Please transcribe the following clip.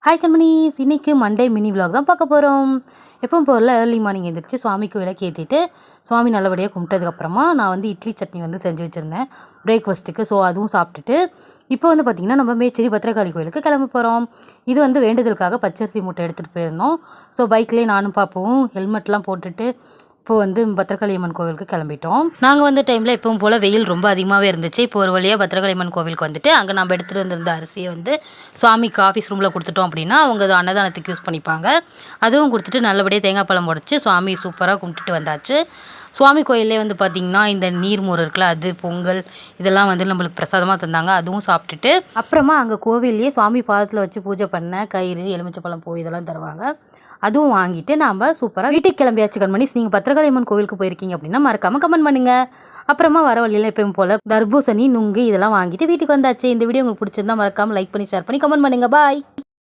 Hi கண்மணிஸ், இன்றைக்கி Monday mini vlog தான் பார்க்க போகிறோம். எப்பவும் போல் ஏர்லி மார்னிங் எழுந்திரிச்சு சுவாமிக்கு விளக்கு ஏற்றிட்டு சுவாமி நல்லபடியாக கும்பிட்டதுக்கப்புறமா நான் வந்து இட்லி சட்னி வந்து செஞ்சு வச்சுருந்தேன் பிரேக்ஃபாஸ்ட்டுக்கு. ஸோ அதுவும் சாப்பிட்டுட்டு இப்போ வந்து பார்த்திங்கன்னா நம்ம மேச்சேரி பத்திரகாளி கோயிலுக்கு கிளம்ப போகிறோம். இது வந்து வேண்டுதலுக்காக பச்சரிசி மூட்டை எடுத்துகிட்டு போயிருந்தோம். ஸோ பைக்லேயே நானும் பாப்பவும் ஹெல்மெட்லாம் போட்டுட்டு இப்போ வந்து பத்திரகாளி அம்மன் கோவிலுக்கு கிளம்பிட்டோம். நாங்கள் வந்த டைமில் எப்பவும் போல் வெயில் ரொம்ப அதிகமாகவே இருந்துச்சு. இப்போ ஒரு வழியாக பத்திரகாளி அம்மன் கோவிலுக்கு வந்துட்டு அங்கே நம்ம எடுத்துகிட்டு வந்திருந்த அரிசியை வந்து சுவாமிக்கு ஆஃபீஸ் ரூமில் கொடுத்துட்டோம் அப்படின்னா அவங்க அது அன்னதானத்துக்கு யூஸ் பண்ணிப்பாங்க. அதுவும் கொடுத்துட்டு நல்லபடியாக தேங்காய் பழம் உடச்சி சுவாமி சூப்பராக கும்பிட்டுட்டு வந்தாச்சு. சுவாமி கோயிலே வந்து பார்த்திங்கன்னா இந்த நீர்மோர் இருக்குல்ல, அது பொங்கல் இதெல்லாம் வந்து நம்மளுக்கு பிரசாதமாக தந்தாங்க. அதுவும் சாப்பிட்டுட்டு அப்புறமா அங்கே கோவில்லையே சுவாமி பாதத்தில் வச்சு பூஜை பண்ண கயிறு எலுமிச்சப்பழம் பூ இதெல்லாம் தருவாங்க. அதுவும் வாங்கிட்டு நாம் சூப்பராக வீட்டுக்கு கிளம்பியாச்சு கண்மணிஸ். நீங்கள் பத்திரகாளி அம்மன் கோவிலுக்கு போயிருக்கீங்க அப்படின்னா மறக்காமல் கமெண்ட் பண்ணுங்கள். அப்புறமா வர வழியில் எப்பவும் போல் தர்பூசணி நுங்கு இதெல்லாம் வாங்கிட்டு வீட்டுக்கு வந்தாச்சு. இந்த வீடியோ உங்களுக்கு பிடிச்சிருந்தா மறக்காமல் லைக் பண்ணி ஷேர் பண்ணி கமெண்ட் பண்ணுங்கள். பாய்.